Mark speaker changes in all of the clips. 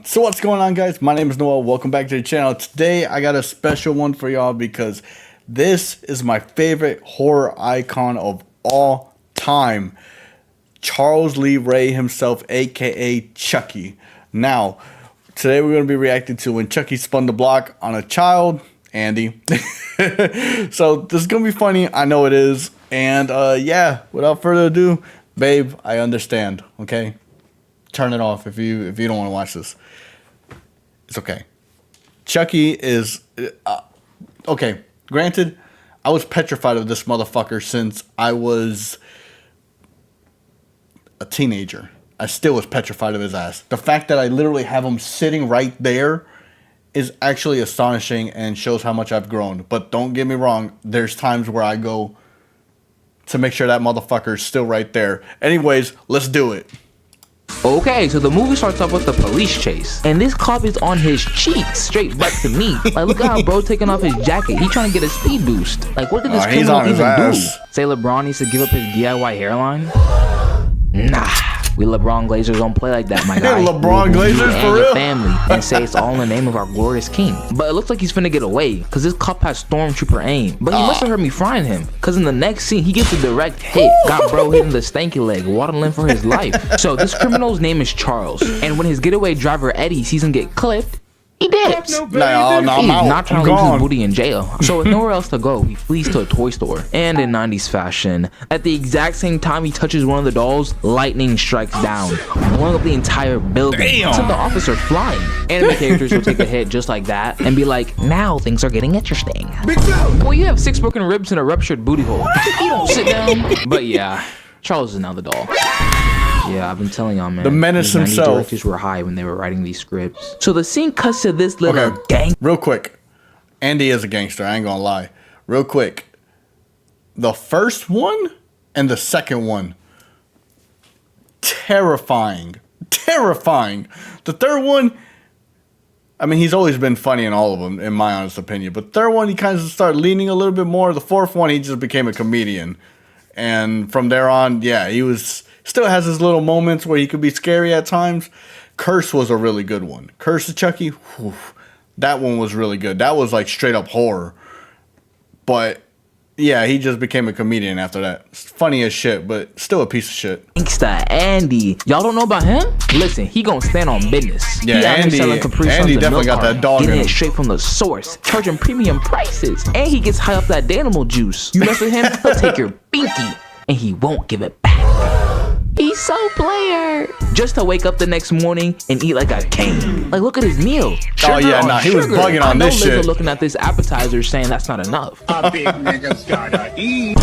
Speaker 1: So what's going on, guys? My name is Noel. Welcome back to the channel. Today I got a special one for y'all because this is my favorite horror icon of all time, Charles Lee Ray himself, aka Chucky. Now today we're going to be reacting to when Chucky spun the block on a child, Andy. So this is going to be funny, I know it is. And yeah, without further ado, babe, I understand, okay? Turn it off if you don't want to watch this. It's okay. Chucky is okay. Granted, I was petrified of this motherfucker since I was a teenager. I still was petrified of his ass. The fact that I literally have him sitting right there is actually astonishing and shows how much I've grown. But don't get me wrong, there's times where I go to make sure that motherfucker is still right there. Anyways, let's do it.
Speaker 2: Okay, so the movie starts off with the police chase, and this cop is on his cheeks, straight back to me. Like, look at how bro taking off his jacket. He trying to get a speed boost. Like, what did this criminal even do? Say LeBron needs to give up his DIY hairline? Nah, we LeBron Glazers don't play like that, my guy.
Speaker 1: LeBron Glazers for real?
Speaker 2: Family, and say it's all in the name of our glorious king. But it looks like he's finna get away, because this cop has stormtrooper aim. But he must have heard me frying him, because in the next scene, he gets a direct hit. Got bro hitting the stanky leg, waddling for his life. So this criminal's name is Charles, and when his getaway driver Eddie sees him get clipped, he dips.
Speaker 1: No, he's not
Speaker 2: trying to lose his booty in jail. So with nowhere else to go, he flees to a toy store. And in 90s fashion, at the exact same time he touches one of the dolls, lightning strikes down, blowing up the entire building. Sent the officer flying. Anime characters will take a hit just like that and be like, now things are getting interesting. Well, you have 6 broken ribs and a ruptured booty hole. You don't sit down. But yeah, Charles is now the doll. Yeah, I've been telling y'all, man.
Speaker 1: The menace himself.
Speaker 2: Directors were high when they were writing these scripts. So the scene cuts to this little gang.
Speaker 1: Real quick, Andy is a gangster. I ain't gonna lie. Real quick, the first one and the second one, terrifying, terrifying. The third one, I mean, he's always been funny in all of them, in my honest opinion. But third one, he kind of started leaning a little bit more. The fourth one, he just became a comedian, and from there on, yeah, he was. Still has his little moments where he could be scary at times. Curse was a really good one. Curse of Chucky, whew, that one was really good. That was like straight up horror. But yeah, he just became a comedian after that. It's funny as shit, but still a piece of shit.
Speaker 2: Gangsta Andy. Y'all don't know about him? Listen, he gonna stand on business.
Speaker 1: Yeah, Andy definitely got that dog in him.
Speaker 2: Getting it straight from the source, charging premium prices. And he gets high off that Danimal juice. You mess with him, he'll take your binky, and he won't give it back. He's so player. Just to wake up the next morning and eat like a king. Like, look at his meal.
Speaker 1: Oh yeah, nah, he was bugging on this shit.
Speaker 2: Looking at this appetizer saying that's not enough.
Speaker 3: A big nigga's gotta eat.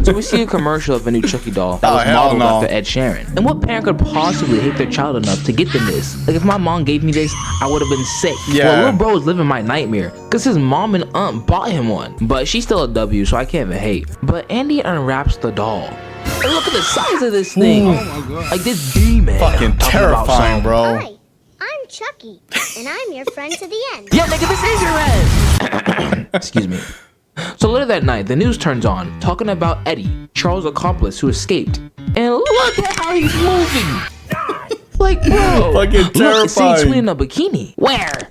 Speaker 2: So we see a commercial of a new Chucky doll that was modeled after Ed Sheeran. And what parent could possibly hate their child enough to get them this? Like, if my mom gave me this, I would have been sick.
Speaker 1: Yeah.
Speaker 2: Well, little bro is living my nightmare because his mom and aunt bought him one. But she's still a W, so I can't even hate. But Andy unwraps the doll. And look at the size of this thing. Oh my God. Like this demon.
Speaker 1: Fucking terrifying, bro.
Speaker 4: Hi, I'm Chucky, and I'm your friend to the end.
Speaker 2: Yeah, nigga, this is your end. Excuse me. So later that night, the news turns on, talking about Eddie, Charles' accomplice who escaped. And look at how he's moving. Like, bro.
Speaker 1: Fucking terrifying.
Speaker 2: Look, see, he's in a bikini. Where?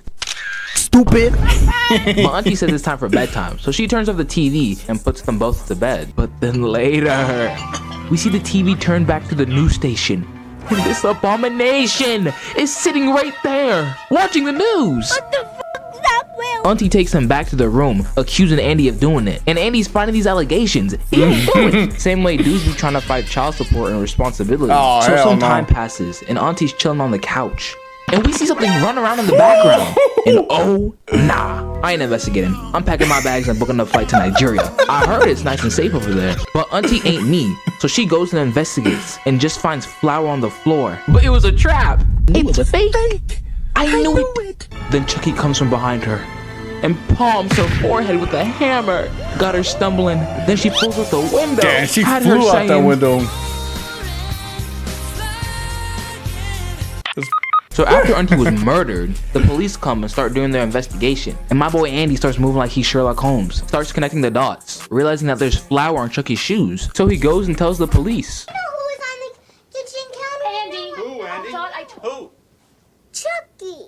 Speaker 2: Stupid. My auntie says it's time for bedtime, so she turns off the TV and puts them both to bed. But then later, we see the TV turn back to the news station, and this abomination is sitting right there, watching the news.
Speaker 4: What the fuck is that, Will?
Speaker 2: Auntie takes him back to the room, accusing Andy of doing it, and Andy's fighting these allegations. He didn't do it. Same way dudes be trying to fight child support and responsibility.
Speaker 1: Oh,
Speaker 2: so some time passes, and Auntie's chilling on the couch. And we see something run around in the background. And oh, nah. I ain't investigating. I'm packing my bags and booking a flight to Nigeria. I heard it's nice and safe over there. But Auntie ain't me. So she goes and investigates and just finds flour on the floor. But it was a trap. It was a fake. I knew it. Then Chucky comes from behind her and palms her forehead with a hammer. Got her stumbling. Then she pulls out the window.
Speaker 1: Damn, she flew out that window.
Speaker 2: So after Auntie was murdered, the police come and start doing their investigation. And my boy Andy starts moving like he's Sherlock Holmes. Starts connecting the dots, realizing that there's flour on Chucky's shoes. So he goes and tells the police.
Speaker 4: You know who was on the kitchen counter?
Speaker 3: Who, Andy?
Speaker 4: I thought I told
Speaker 3: Who?
Speaker 4: Chucky.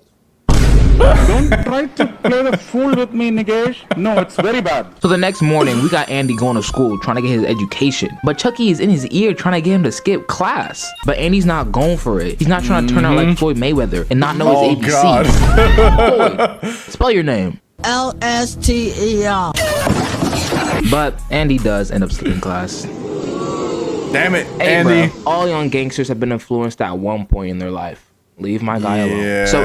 Speaker 5: Don't try to play the fool with me, Nigesh. No, it's very bad.
Speaker 2: So the next morning, we got Andy going to school trying to get his education. But Chucky is in his ear trying to get him to skip class. But Andy's not going for it. He's not trying to turn out like Floyd Mayweather and not know his ABCs. Floyd, spell your name.
Speaker 6: L-S-T-E-R.
Speaker 2: But Andy does end up skipping class.
Speaker 1: Damn it,
Speaker 2: Hey,
Speaker 1: Andy.
Speaker 2: bro, all young gangsters have been influenced at one point in their life. Leave my guy alone. So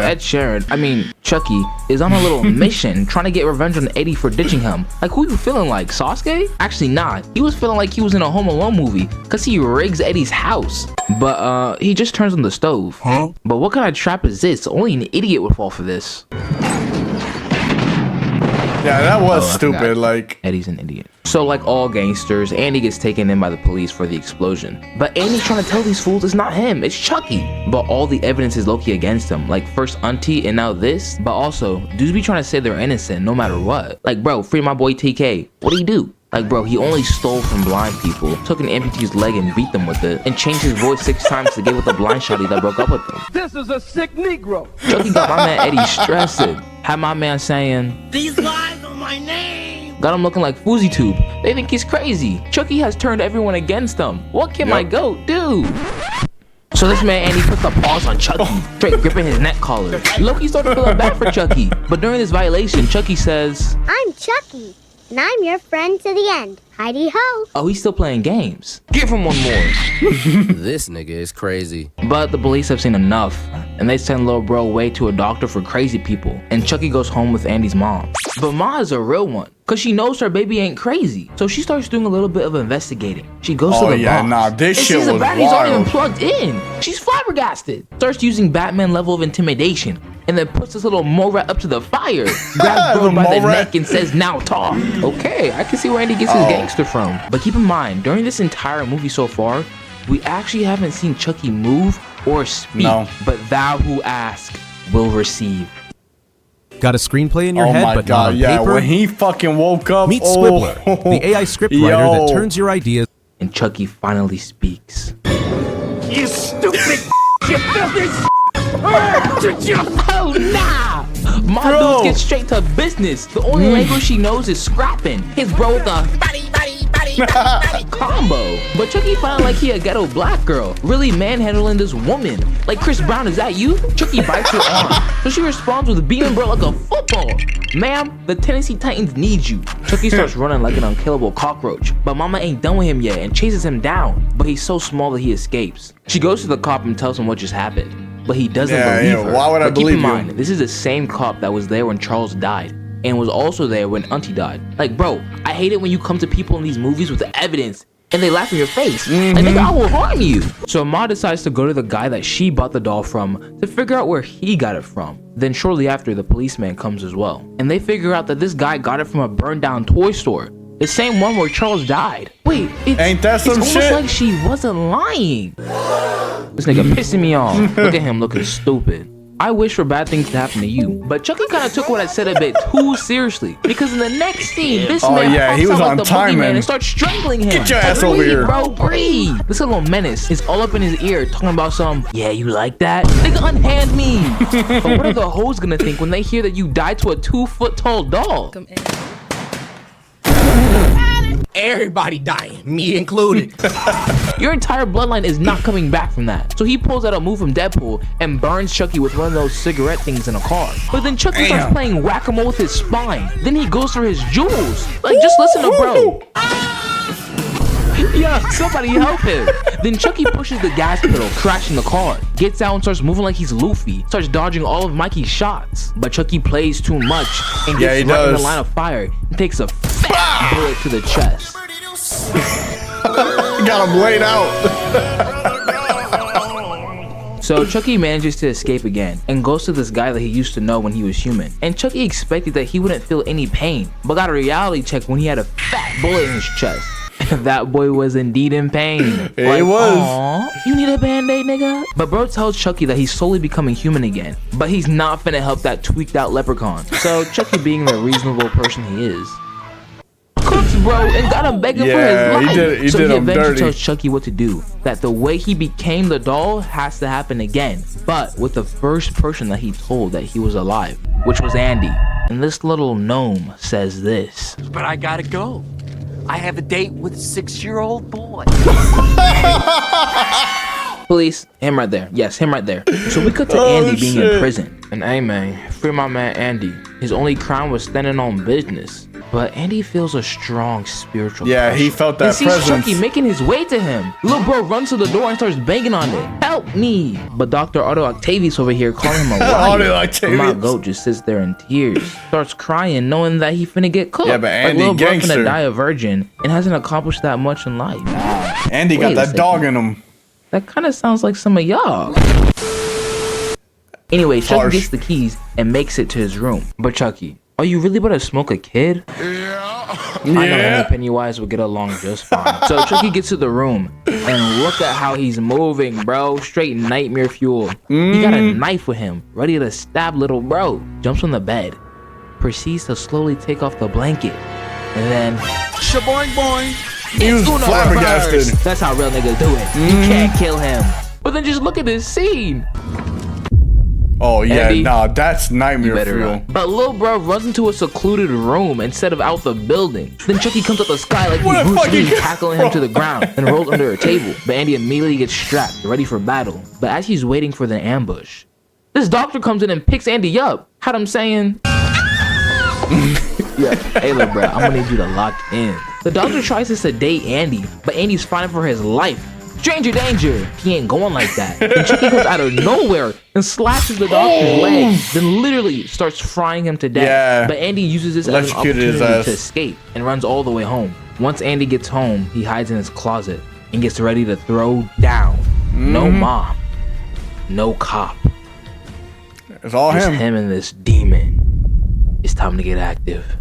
Speaker 2: Chucky is on a little mission trying to get revenge on Eddie for ditching him. Like, who you feeling like, Sasuke? Actually not. He was feeling like he was in a Home Alone movie because he rigs Eddie's house. But he just turns on the stove. Huh? But what kind of trap is this? Only an idiot would fall for this.
Speaker 1: Yeah, that was stupid. Like,
Speaker 2: Eddie's an idiot. So like all gangsters, Andy gets taken in by the police for the explosion. But Andy's trying to tell these fools it's not him, it's Chucky. But all the evidence is low-key against him. Like first Auntie and now this. But also, dudes be trying to say they're innocent no matter what. Like, bro, free my boy TK. What'd he do? Like, bro, he only stole from blind people, took an amputee's leg and beat them with it, and changed his voice 6 times to get with the blind shawty that broke up with him.
Speaker 6: This is a sick Negro.
Speaker 2: Chucky got my man Eddie stressing. Had my man saying,
Speaker 6: These lies on my name.
Speaker 2: got him looking like Foozy Tube. They think he's crazy. Chucky has turned everyone against him. What can my goat do? So this man Andy puts the paws on Chucky, straight gripping his neck collar. Loki started feeling bad for Chucky, but during this violation, Chucky says,
Speaker 4: I'm Chucky, and I'm your friend to the end. Heidi ho.
Speaker 2: oh, he's still playing games. Give him one more.
Speaker 7: This nigga is crazy.
Speaker 2: But the police have seen enough, and they send little bro away to a doctor for crazy people, and Chucky goes home with Andy's mom. But Ma is a real one, cause she knows her baby ain't crazy, so she starts doing a little bit of investigating. She goes to the boss,
Speaker 1: nah, this
Speaker 2: and
Speaker 1: shit
Speaker 2: sees the
Speaker 1: was
Speaker 2: baddies aren't even
Speaker 1: wild.
Speaker 2: plugged in. She's flabbergasted. Starts using Batman level of intimidation, and then puts this little mole rat up to the fire, grabs bro by the neck and says, now talk. Okay, I can see where Andy gets his gangster from. But keep in mind, during this entire movie so far, we actually haven't seen Chucky move or speak.
Speaker 1: No.
Speaker 2: But thou who ask will receive.
Speaker 8: Got a screenplay in your
Speaker 1: oh
Speaker 8: head,
Speaker 1: my
Speaker 8: but
Speaker 1: god,
Speaker 8: not on
Speaker 1: yeah.
Speaker 8: paper?
Speaker 1: When he fucking woke up,
Speaker 8: Meet Squibbler, the AI script writer that turns your ideas.
Speaker 2: And Chucky finally speaks.
Speaker 6: You stupid. You filthy.
Speaker 2: Oh nah! My
Speaker 1: Bro.
Speaker 2: dude gets straight to business. The only language she knows is scrapping. His bro with the combo. But Chucky found like he a ghetto black girl, really manhandling this woman. Like, Chris Brown, is that you? Chucky bites her arm, so she responds with beating bro like a football. Ma'am, the Tennessee Titans need you. Chucky starts running like an unkillable cockroach, but Mama ain't done with him yet and chases him down. But he's so small that he escapes. She goes to the cop and tells him what just happened, but he doesn't believe her.
Speaker 1: Why would I
Speaker 2: But keep
Speaker 1: believe
Speaker 2: in
Speaker 1: you?
Speaker 2: mind, this is the same cop that was there when Charles died, and was also there when Auntie died. Like, bro, I hate it when you come to people in these movies with the evidence and they laugh in your face. Like, nigga, I will harm you. So Ma decides to go to the guy that she bought the doll from to figure out where he got it from. Then shortly after, the policeman comes as well, and they figure out that this guy got it from a burned down toy store, the same one where Charles died. Wait,
Speaker 1: Ain't that some
Speaker 2: it's
Speaker 1: shit?
Speaker 2: almost like she wasn't lying. This nigga pissing me off. Look at him looking stupid. I wish for bad things to happen to you. But Chucky kind of took what I said a bit too seriously, because in the next scene, this man
Speaker 1: yeah, he
Speaker 2: pops
Speaker 1: was
Speaker 2: out
Speaker 1: on
Speaker 2: like the
Speaker 1: time,
Speaker 2: boogeyman
Speaker 1: man.
Speaker 2: and starts strangling him.
Speaker 1: Get your ass
Speaker 2: Breathe,
Speaker 1: over here.
Speaker 2: bro, breathe. This little menace is all up in his ear talking about some, yeah, you like that? Nigga, unhand me. But what are the hoes gonna think when they hear that you died to a 2-foot tall doll?
Speaker 6: Everybody dying, me included.
Speaker 2: Your entire bloodline is not coming back from that. So he pulls out a move from Deadpool and burns Chucky with one of those cigarette things in a car. But then Chucky starts playing whack-a-mole with his spine. Then he goes for his jewels. Like, just listen to bro. Yeah, somebody help him. Then Chucky pushes the gas pedal, crashing the car. Gets out and starts moving like he's Luffy. Starts dodging all of Mikey's shots. But Chucky plays too much and gets
Speaker 1: he
Speaker 2: right in the
Speaker 1: does.
Speaker 2: line of fire and takes a fat bullet to the chest.
Speaker 1: Got him laid out.
Speaker 2: So Chucky manages to escape again and goes to this guy that he used to know when he was human. And Chucky expected that he wouldn't feel any pain, but got a reality check when he had a fat bullet in his chest. That boy was indeed in pain.
Speaker 1: He was.
Speaker 2: Aw, you need a band-aid, nigga? But bro tells Chucky that he's slowly becoming human again, but he's not finna help that tweaked out leprechaun. So Chucky, being the reasonable person he is, cooks bro and got him begging for his life.
Speaker 1: he did
Speaker 2: So he
Speaker 1: him
Speaker 2: eventually
Speaker 1: dirty.
Speaker 2: tells Chucky what to do. That the way he became the doll has to happen again, but with the first person that he told that he was alive. which was Andy. And this little gnome says this.
Speaker 7: But I gotta go. I have a date with a 6-year-old boy.
Speaker 2: Police, him right there. Yes, him right there. So we cut to Andy being in prison. And hey man, free my man Andy. His only crime was standing on business. But Andy feels a strong spiritual pressure.
Speaker 1: he felt that
Speaker 2: and sees
Speaker 1: presence.
Speaker 2: Chucky making his way to him. Little bro runs to the door and starts banging on it. Help me! But Dr. Otto Octavius over here calling him a liar. My goat just sits there in tears. Starts crying knowing that he finna get cooked.
Speaker 1: Yeah, but Andy
Speaker 2: like little bro
Speaker 1: gangster.
Speaker 2: finna die a virgin and hasn't accomplished that much in life.
Speaker 1: Andy got that dog in him.
Speaker 2: That kind of sounds like some of y'all. Anyway, Chucky
Speaker 1: Harsh.
Speaker 2: gets the keys and makes it to his room. But Chucky, are you really about to smoke a kid? I know him and Pennywise will get along just fine. So Chucky gets to the room and look at how he's moving, bro. Straight nightmare fuel. He got a knife with him, ready to stab little bro. Jumps on the bed, proceeds to slowly take off the blanket, and then
Speaker 6: Shaboing boing.
Speaker 1: He was
Speaker 2: Uno
Speaker 1: flabbergasted.
Speaker 2: reverse. That's how real niggas do it. You can't kill him. But then just look at this scene.
Speaker 1: Oh yeah,
Speaker 2: Andy,
Speaker 1: nah, that's nightmare fuel.
Speaker 2: But Lil Bro runs into a secluded room instead of out the building. Then Chucky comes up the sky like
Speaker 1: What a
Speaker 2: he's Bruce
Speaker 1: fucking-
Speaker 2: Lee, tackling him to the ground and rolls under a table. But Andy immediately gets strapped, ready for battle. But as he's waiting for the ambush, this doctor comes in and picks Andy up. Had him saying, yeah, hey Lil Bro, I'm gonna need you to lock in. The doctor tries to sedate Andy, but Andy's fighting for his life. Stranger danger! He ain't going like that. Then Chucky comes out of nowhere and slashes the doctor's leg, then literally starts frying him to death.
Speaker 1: Yeah.
Speaker 2: But Andy uses this as an
Speaker 1: Electrocuted his
Speaker 2: opportunity
Speaker 1: ass.
Speaker 2: to escape and runs all the way home. Once Andy gets home, he hides in his closet and gets ready to throw down. No mom, no cop.
Speaker 1: It's all
Speaker 2: Just
Speaker 1: him.
Speaker 2: him and this demon. It's time to get active.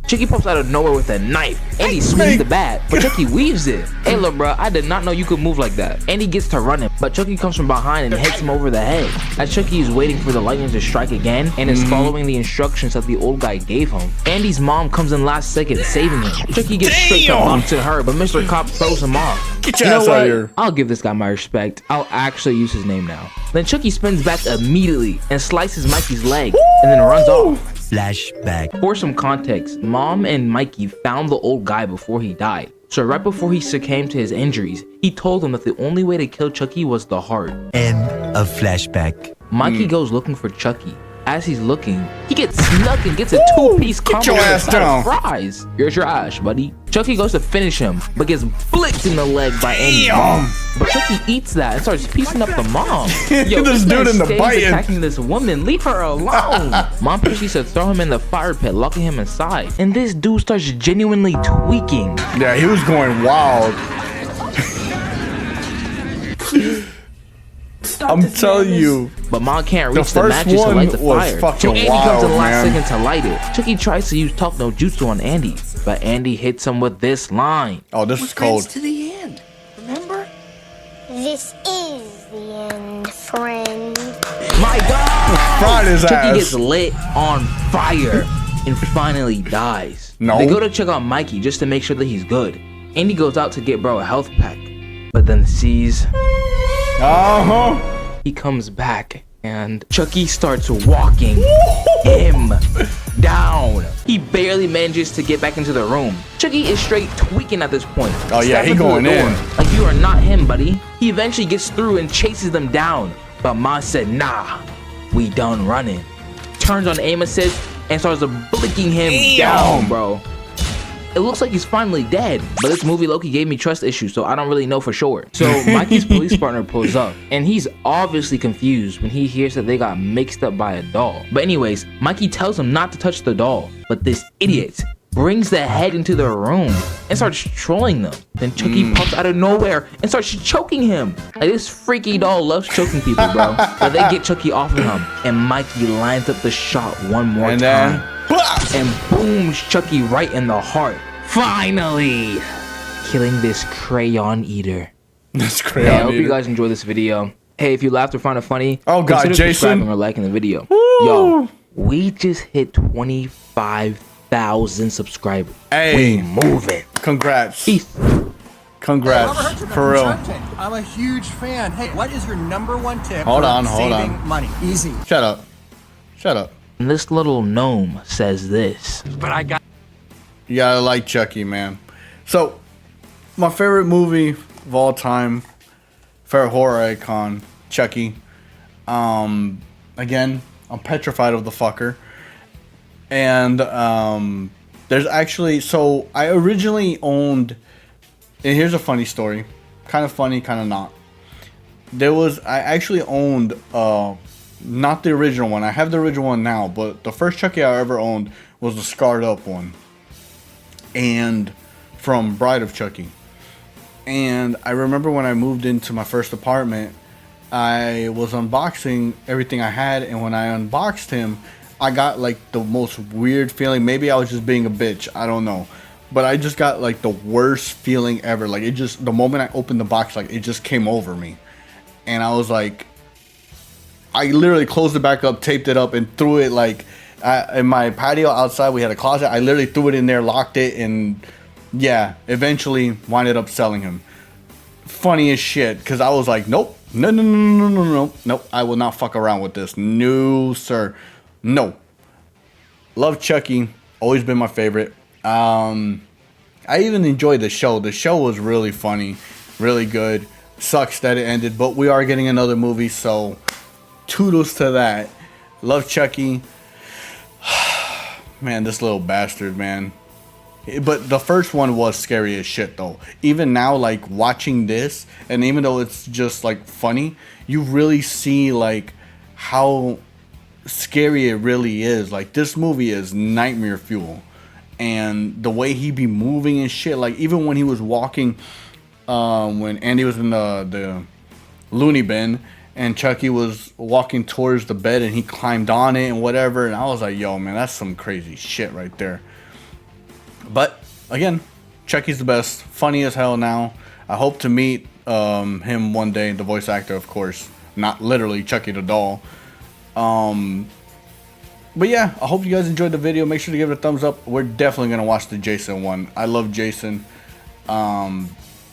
Speaker 2: Chucky pops out of nowhere with a knife. Andy swings the bat, but Chucky weaves it. Hey, little bro, I did not know you could move like that. Andy gets to running, but Chucky comes from behind and hits him over the head. As Chucky is waiting for the lightning to strike again and is following the instructions that the old guy gave him, Andy's mom comes in last second, saving him. Chucky gets straight to boxing her, but Mr. Cop throws him off.
Speaker 1: Get your
Speaker 2: You know
Speaker 1: ass out
Speaker 2: what?
Speaker 1: of here.
Speaker 2: I'll give this guy my respect. I'll actually use his name now. Then Chucky spins back immediately and slices Mikey's leg and then runs off.
Speaker 8: Flashback.
Speaker 2: For some context, Mom and Mikey found the old guy before he died. So right before he succumbed to his injuries, he told them that the only way to kill Chucky was the heart.
Speaker 8: End of flashback.
Speaker 2: Mikey goes looking for Chucky. As he's looking, he gets snuck and gets a two-piece combo
Speaker 1: your
Speaker 2: with a
Speaker 1: ass
Speaker 2: side of
Speaker 1: down.
Speaker 2: fries. You're trash, buddy. Chucky goes to finish him, but gets blicked in the leg by Andy's mom. But Chucky eats that and starts piecing up the mom. Yo,
Speaker 1: This dude
Speaker 2: man
Speaker 1: in the
Speaker 2: stays
Speaker 1: biting.
Speaker 2: attacking this woman. Leave her alone. Mom proceeds to throw him in the fire pit, locking him inside. And this dude starts genuinely tweaking.
Speaker 1: Yeah, he was going wild. I'm telling you.
Speaker 2: But Mom can't reach the,
Speaker 1: first
Speaker 2: matches to
Speaker 1: one
Speaker 2: light the
Speaker 1: was
Speaker 2: fire.
Speaker 1: fucking
Speaker 2: So Andy comes in the
Speaker 1: wild,
Speaker 2: last
Speaker 1: man.
Speaker 2: second to light it. Chucky tries to use Talk No Jutsu on Andy, but Andy hits him with this line.
Speaker 1: Oh, this is cold.
Speaker 6: To the end. Remember?
Speaker 4: This is the end, friend.
Speaker 2: My God!
Speaker 1: Fried his
Speaker 2: Chucky
Speaker 1: ass.
Speaker 2: gets lit on fire and finally dies.
Speaker 1: No.
Speaker 2: They go to check on Mikey just to make sure that he's good. Andy goes out to get bro a health pack, but then sees he comes back and Chucky starts walking him down. He barely manages to get back into the room. Chucky is straight tweaking at this point.
Speaker 1: Oh, yeah, he
Speaker 2: Snapping through
Speaker 1: going
Speaker 2: the door.
Speaker 1: in.
Speaker 2: Like you are not him, buddy. He eventually gets through and chases them down. But Ma said, nah, we done running. Turns on aim assist and starts blicking him down, bro. It looks like he's finally dead, but this movie Loki gave me trust issues, so I don't really know for sure. So Mikey's police partner pulls up, and he's obviously confused when he hears that they got mixed up by a doll. But anyways, Mikey tells him not to touch the doll, but this idiot brings the head into the room and starts trolling them. Then Chucky pops out of nowhere and starts choking him. Like this freaky doll loves choking people, bro. But they get Chucky off of him, and Mikey lines up the shot one more
Speaker 1: And
Speaker 2: time.
Speaker 1: then,
Speaker 2: And booms Chucky right in the heart. Finally! Killing this crayon eater.
Speaker 1: that's
Speaker 2: Hey, I
Speaker 1: crazy.
Speaker 2: hope you guys enjoy this video. Hey, if you laughed or found it funny,
Speaker 1: Oh, God,
Speaker 2: consider
Speaker 1: Jason.
Speaker 2: subscribing or liking the video. Yo, we just hit 25,000 subscribers.
Speaker 1: Hey.
Speaker 2: We moving.
Speaker 1: Congrats.
Speaker 2: Peace.
Speaker 1: Congrats. For real.
Speaker 9: I'm a huge fan. Hey, what is your #1 tip
Speaker 1: Hold
Speaker 9: for
Speaker 1: on,
Speaker 9: saving money? Easy.
Speaker 1: Shut up. Shut up.
Speaker 2: And this little gnome says this.
Speaker 7: But I got
Speaker 1: You gotta like Chucky, man. So, my favorite movie of all time, favorite horror icon, Chucky. Again, I'm petrified of the fucker. And there's actually, so I originally owned, and here's a funny story, kind of funny, kind of not. I actually owned not the original one. I have the original one now, but the first Chucky I ever owned was the scarred up one, and from Bride of Chucky. And I remember when I moved into my first apartment, I was unboxing everything I had, and when I unboxed him, I got like the most weird feeling. Maybe I was just being a bitch, I don't know, but I just got like the worst feeling ever. Like, it just, the moment I opened the box, like it just came over me, and I was like, I literally closed it back up, taped it up, and threw it like in my patio outside. We had a closet. I literally threw it in there, locked it, and yeah, eventually winded up selling him. Funny as shit, because I was like, nope, nope, I will not fuck around with this. No, sir. No. Love Chucky. Always been my favorite. I even enjoyed the show. The show was really funny, really good. Sucks that it ended, but we are getting another movie, so toodles to that. Love Chucky. Man, this little bastard, man. But the first one was scary as shit, though. Even now, like, watching this, and even though it's just, like, funny, you really see, like, how scary it really is. Like, this movie is nightmare fuel. And the way he be moving and shit, like, even when he was walking, when Andy was in the loony bin, and Chucky was walking towards the bed, and he climbed on it and whatever, and I was like, yo, man, that's some crazy shit right there. But again, Chucky's the best, funny as hell now. I hope to meet him one day, the voice actor, of course, not literally Chucky the doll. But yeah, I hope you guys enjoyed the video. Make sure to give it a thumbs up. We're definitely gonna watch the Jason one. I love Jason. I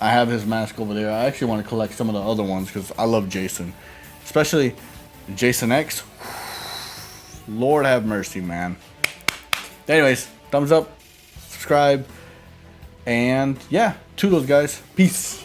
Speaker 1: have his mask over there. I actually want to collect some of the other ones because I love Jason, especially Jason X. Lord have mercy, man. Anyways, thumbs up, subscribe, and yeah, toodles, guys. Peace.